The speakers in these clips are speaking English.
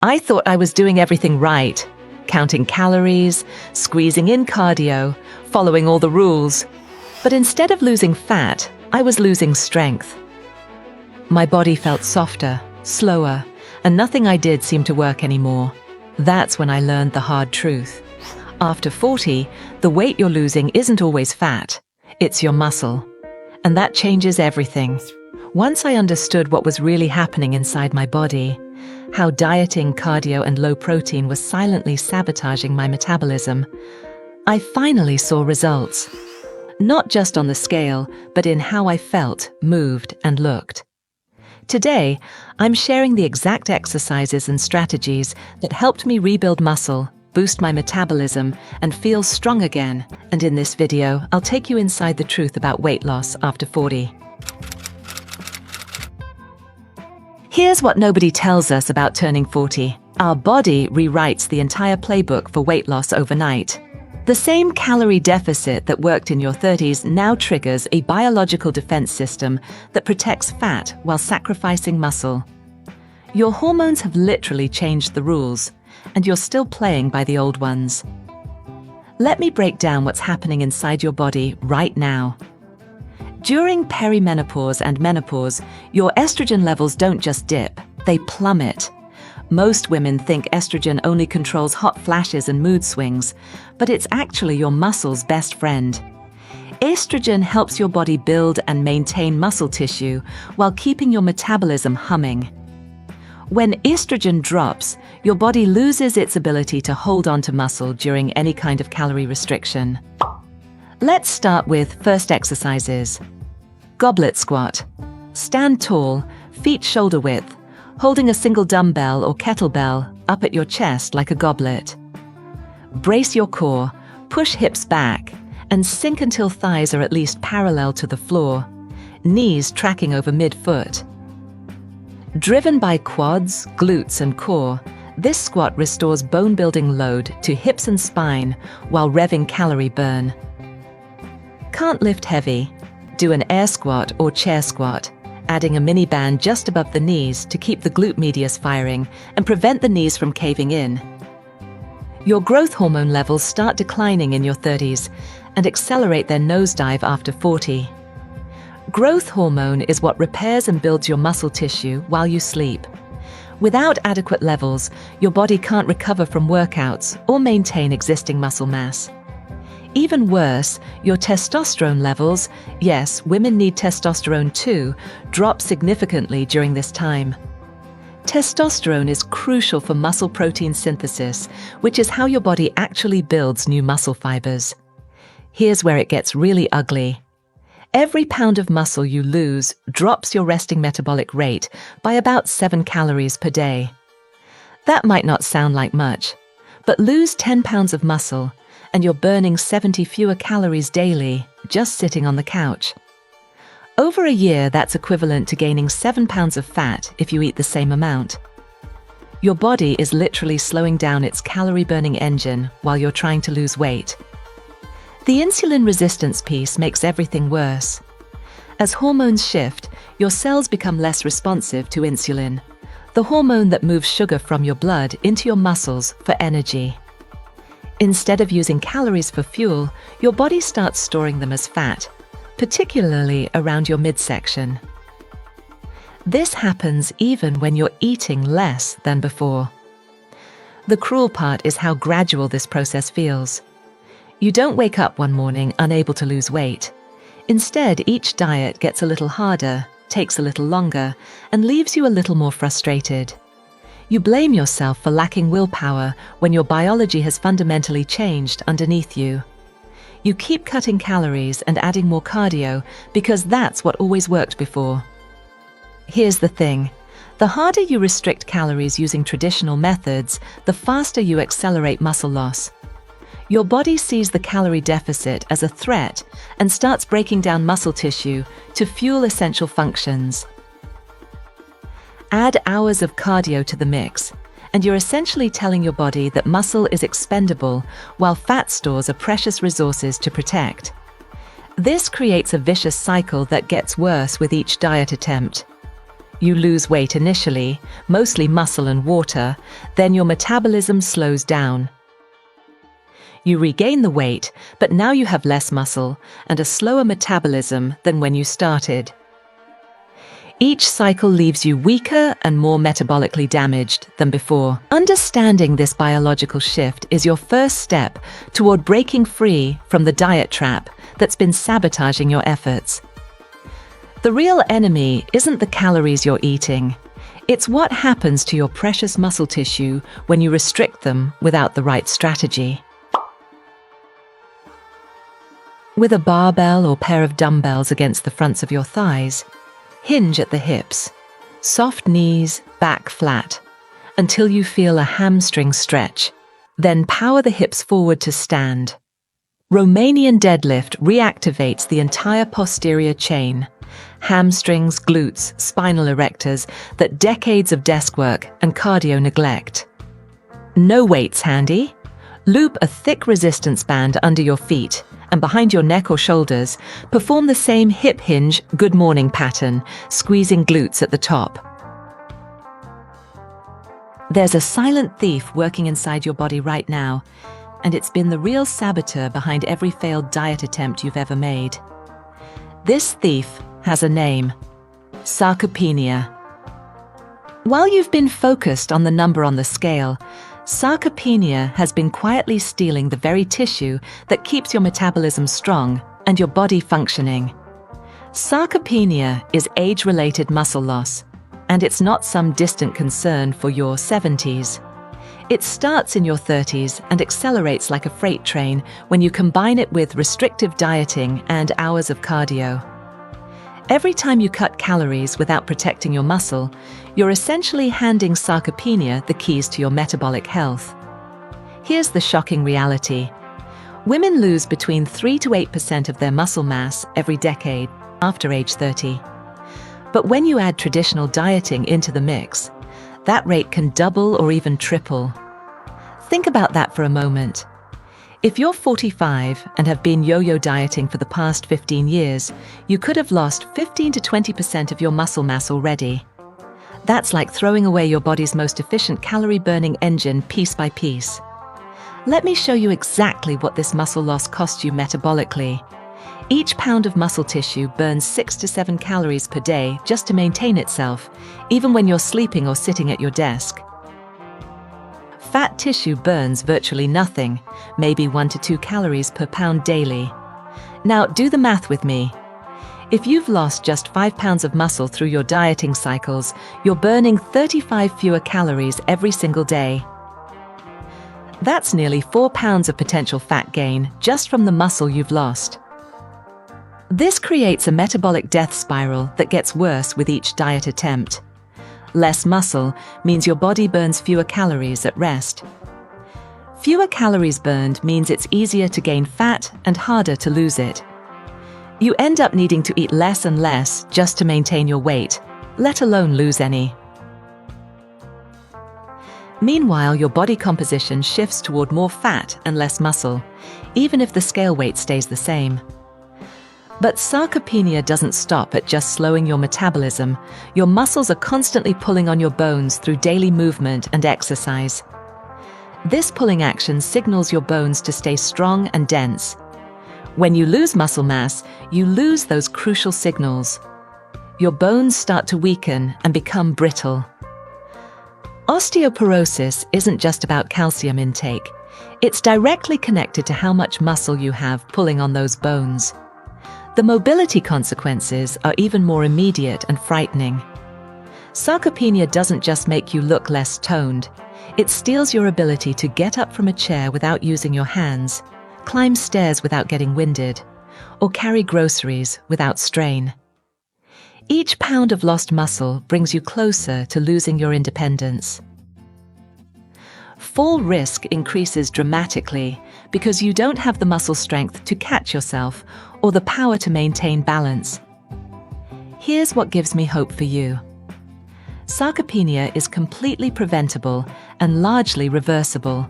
I thought I was doing everything right, counting calories, squeezing in cardio, following all the rules. But instead of losing fat, I was losing strength. My body felt softer, slower, and nothing I did seemed to work anymore. That's when I learned the hard truth. After 40, the weight you're losing isn't always fat, it's your muscle. And that changes everything. Once I understood what was really happening inside my body, how dieting, cardio, and low protein was silently sabotaging my metabolism, I finally saw results. Not just on the scale, but in how I felt, moved, and looked. Today, I'm sharing the exact exercises and strategies that helped me rebuild muscle, boost my metabolism, and feel strong again. And in this video, I'll take you inside the truth about weight loss after 40. Here's what nobody tells us about turning 40. Our body rewrites the entire playbook for weight loss overnight. The same calorie deficit that worked in your 30s now triggers a biological defense system that protects fat while sacrificing muscle. Your hormones have literally changed the rules, and you're still playing by the old ones. Let me break down what's happening inside your body right now. During perimenopause and menopause, your estrogen levels don't just dip, they plummet. Most women think estrogen only controls hot flashes and mood swings, but it's actually your muscle's best friend. Estrogen helps your body build and maintain muscle tissue while keeping your metabolism humming. When estrogen drops, your body loses its ability to hold on to muscle during any kind of calorie restriction. Let's start with first exercises. Goblet squat. Stand tall, feet shoulder width, holding a single dumbbell or kettlebell up at your chest like a goblet. Brace your core, push hips back, and sink until thighs are at least parallel to the floor, knees tracking over mid-foot. Driven by quads, glutes, and core, this squat restores bone-building load to hips and spine while revving calorie burn. Can't lift heavy? Do an air squat or chair squat, adding a mini band just above the knees to keep the glute medius firing and prevent the knees from caving in. Your growth hormone levels start declining in your 30s and accelerate their nosedive after 40. Growth hormone is what repairs and builds your muscle tissue while you sleep. Without adequate levels, your body can't recover from workouts or maintain existing muscle mass. Even worse, your testosterone levels, yes, women need testosterone too, drop significantly during this time. Testosterone is crucial for muscle protein synthesis, which is how your body actually builds new muscle fibers. Here's where it gets really ugly. Every pound of muscle you lose drops your resting metabolic rate by about 7 calories per day. That might not sound like much, but lose 10 pounds of muscle, and you're burning 70 fewer calories daily just sitting on the couch. Over a year, that's equivalent to gaining 7 pounds of fat if you eat the same amount. Your body is literally slowing down its calorie-burning engine while you're trying to lose weight. The insulin resistance piece makes everything worse. As hormones shift, your cells become less responsive to insulin, the hormone that moves sugar from your blood into your muscles for energy. Instead of using calories for fuel, your body starts storing them as fat, particularly around your midsection. This happens even when you're eating less than before. The cruel part is how gradual this process feels. You don't wake up one morning unable to lose weight. Instead, each diet gets a little harder, takes a little longer, and leaves you a little more frustrated. You blame yourself for lacking willpower when your biology has fundamentally changed underneath you. You keep cutting calories and adding more cardio because that's what always worked before. Here's the thing. The harder you restrict calories using traditional methods, the faster you accelerate muscle loss. Your body sees the calorie deficit as a threat and starts breaking down muscle tissue to fuel essential functions. Add hours of cardio to the mix, and you're essentially telling your body that muscle is expendable while fat stores are precious resources to protect. This creates a vicious cycle that gets worse with each diet attempt. You lose weight initially, mostly muscle and water, then your metabolism slows down. You regain the weight, but now you have less muscle and a slower metabolism than when you started. Each cycle leaves you weaker and more metabolically damaged than before. Understanding this biological shift is your first step toward breaking free from the diet trap that's been sabotaging your efforts. The real enemy isn't the calories you're eating. It's what happens to your precious muscle tissue when you restrict them without the right strategy. With a barbell or pair of dumbbells against the fronts of your thighs, hinge at the hips, soft knees, back flat, until you feel a hamstring stretch. Then power the hips forward to stand. Romanian deadlift reactivates the entire posterior chain, hamstrings, glutes, spinal erectors that decades of desk work and cardio neglect. No weights handy? Loop a thick resistance band under your feet and behind your neck or shoulders, perform the same hip hinge good morning pattern, squeezing glutes at the top. There's a silent thief working inside your body right now, and it's been the real saboteur behind every failed diet attempt you've ever made. This thief has a name: sarcopenia. While you've been focused on the number on the scale, sarcopenia has been quietly stealing the very tissue that keeps your metabolism strong and your body functioning. Sarcopenia is age-related muscle loss, and it's not some distant concern for your 70s. It starts in your 30s and accelerates like a freight train when you combine it with restrictive dieting and hours of cardio. Every time you cut calories without protecting your muscle, you're essentially handing sarcopenia the keys to your metabolic health. Here's the shocking reality. Women lose between 3 to 8% of their muscle mass every decade after age 30. But when you add traditional dieting into the mix, that rate can double or even triple. Think about that for a moment. If you're 45 and have been yo-yo dieting for the past 15 years, you could have lost 15 to 20% of your muscle mass already. That's like throwing away your body's most efficient calorie-burning engine piece by piece. Let me show you exactly what this muscle loss costs you metabolically. Each pound of muscle tissue burns 6 to 7 calories per day just to maintain itself, even when you're sleeping or sitting at your desk. Fat tissue burns virtually nothing, maybe 1 to 2 calories per pound daily. Now, do the math with me. If you've lost just 5 pounds of muscle through your dieting cycles, you're burning 35 fewer calories every single day. That's nearly 4 pounds of potential fat gain just from the muscle you've lost. This creates a metabolic death spiral that gets worse with each diet attempt. Less muscle means your body burns fewer calories at rest. Fewer calories burned means it's easier to gain fat and harder to lose it. You end up needing to eat less and less just to maintain your weight, let alone lose any. Meanwhile, your body composition shifts toward more fat and less muscle, even if the scale weight stays the same. But sarcopenia doesn't stop at just slowing your metabolism. Your muscles are constantly pulling on your bones through daily movement and exercise. This pulling action signals your bones to stay strong and dense. When you lose muscle mass, you lose those crucial signals. Your bones start to weaken and become brittle. Osteoporosis isn't just about calcium intake. It's directly connected to how much muscle you have pulling on those bones. The mobility consequences are even more immediate and frightening. Sarcopenia doesn't just make you look less toned. It steals your ability to get up from a chair without using your hands, climb stairs without getting winded, or carry groceries without strain. Each pound of lost muscle brings you closer to losing your independence. Fall risk increases dramatically because you don't have the muscle strength to catch yourself or the power to maintain balance. Here's what gives me hope for you. Sarcopenia is completely preventable and largely reversible.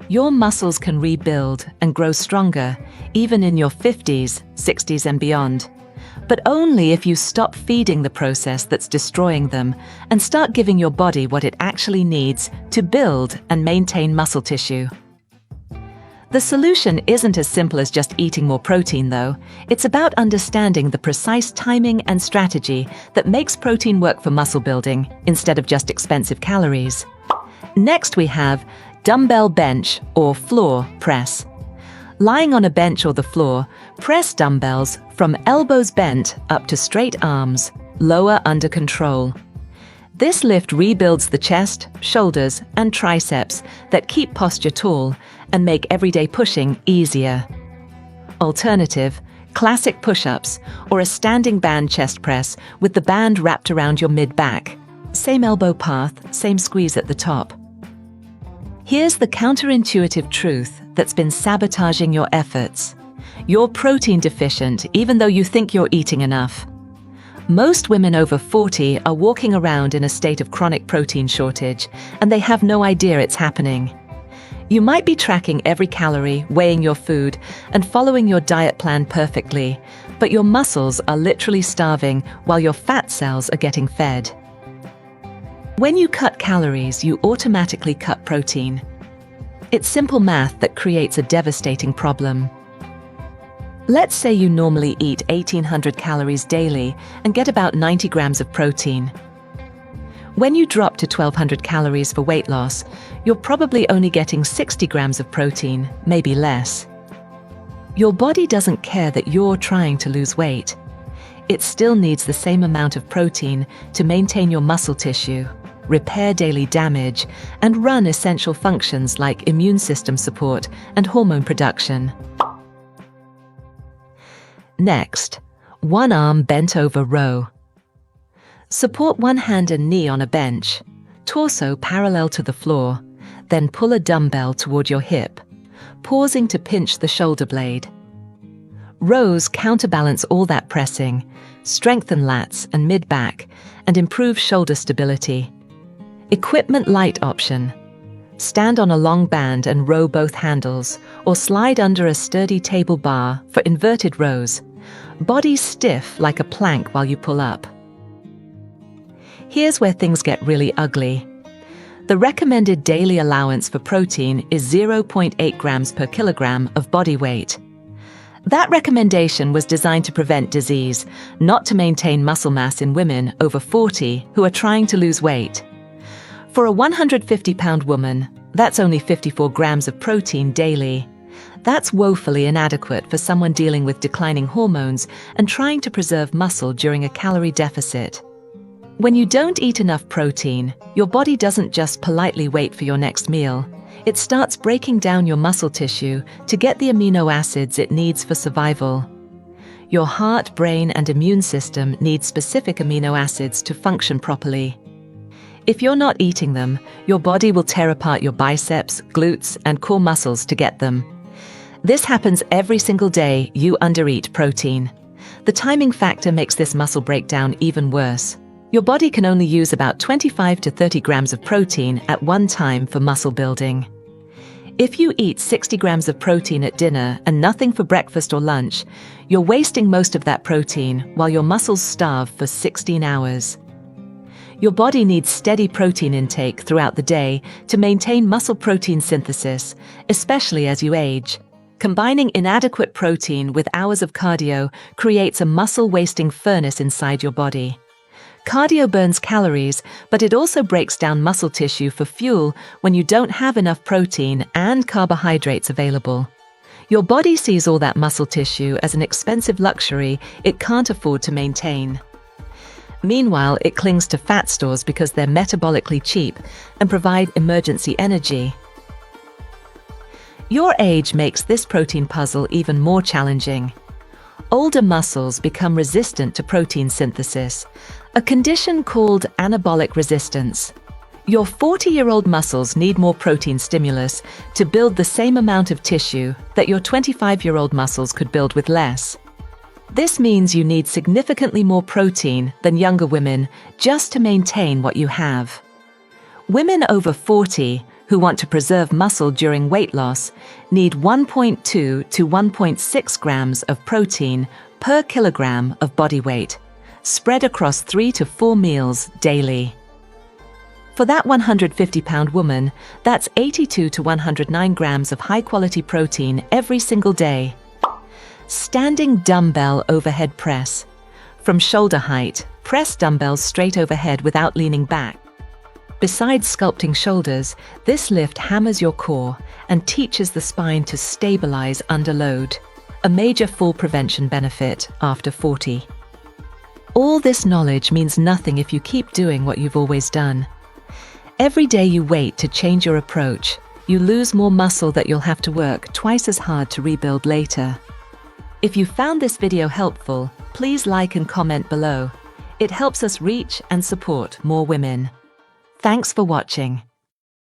Your muscles can rebuild and grow stronger even in your 50s, 60s and beyond. but only if you stop feeding the process that's destroying them and start giving your body what it actually needs to build and maintain muscle tissue. The solution isn't as simple as just eating more protein, though. It's about understanding the precise timing and strategy that makes protein work for muscle building instead of just expensive calories. Next, we have dumbbell bench or floor press. Lying on a bench or the floor, press dumbbells from elbows bent up to straight arms, lower under control. This lift rebuilds the chest, shoulders, and triceps that keep posture tall and make everyday pushing easier. Alternative, classic push-ups or a standing band chest press with the band wrapped around your mid-back. Same elbow path, same squeeze at the top. Here's the counterintuitive truth that's been sabotaging your efforts. You're protein deficient even though you think you're eating enough. Most women over 40 are walking around in a state of chronic protein shortage, and they have no idea it's happening. You might be tracking every calorie, weighing your food, and following your diet plan perfectly, but your muscles are literally starving while your fat cells are getting fed. When you cut calories, you automatically cut protein. It's simple math that creates a devastating problem. Let's say you normally eat 1,800 calories daily and get about 90 grams of protein. When you drop to 1,200 calories for weight loss, you're probably only getting 60 grams of protein, maybe less. Your body doesn't care that you're trying to lose weight. It still needs the same amount of protein to maintain your muscle tissue, repair daily damage, and run essential functions like immune system support and hormone production. Next, one arm bent over row. Support one hand and knee on a bench, torso parallel to the floor, then pull a dumbbell toward your hip, pausing to pinch the shoulder blade. Rows counterbalance all that pressing, strengthen lats and mid-back, and improve shoulder stability. Equipment light option. Stand on a long band and row both handles, or slide under a sturdy table bar for inverted rows. Body stiff like a plank while you pull up. Here's where things get really ugly. The recommended daily allowance for protein is 0.8 grams per kilogram of body weight. That recommendation was designed to prevent disease, not to maintain muscle mass in women over 40 who are trying to lose weight. For a 150-pound woman, that's only 54 grams of protein daily. That's woefully inadequate for someone dealing with declining hormones and trying to preserve muscle during a calorie deficit. When you don't eat enough protein, your body doesn't just politely wait for your next meal. It starts breaking down your muscle tissue to get the amino acids it needs for survival. Your heart, brain, and immune system need specific amino acids to function properly. If you're not eating them, your body will tear apart your biceps, glutes, and core muscles to get them. This happens every single day you undereat protein. The timing factor makes this muscle breakdown even worse. Your body can only use about 25 to 30 grams of protein at one time for muscle building. If you eat 60 grams of protein at dinner and nothing for breakfast or lunch, you're wasting most of that protein while your muscles starve for 16 hours. Your body needs steady protein intake throughout the day to maintain muscle protein synthesis, especially as you age. Combining inadequate protein with hours of cardio creates a muscle-wasting furnace inside your body. Cardio burns calories, but it also breaks down muscle tissue for fuel when you don't have enough protein and carbohydrates available. Your body sees all that muscle tissue as an expensive luxury it can't afford to maintain. Meanwhile, it clings to fat stores because they're metabolically cheap and provide emergency energy. Your age makes this protein puzzle even more challenging. Older muscles become resistant to protein synthesis, a condition called anabolic resistance. Your 40-year-old muscles need more protein stimulus to build the same amount of tissue that your 25-year-old muscles could build with less. This means you need significantly more protein than younger women just to maintain what you have. Women over 40 who want to preserve muscle during weight loss need 1.2 to 1.6 grams of protein per kilogram of body weight, spread across 3 to 4 meals daily. For that 150-pound woman, that's 82 to 109 grams of high-quality protein every single day. Standing dumbbell overhead press. From shoulder height, press dumbbells straight overhead without leaning back. Besides sculpting shoulders, this lift hammers your core and teaches the spine to stabilize under load, a major fall prevention benefit after 40. All this knowledge means nothing if you keep doing what you've always done. Every day you wait to change your approach, you lose more muscle that you'll have to work twice as hard to rebuild later. If you found this video helpful, please like and comment below. It helps us reach and support more women. Thanks for watching.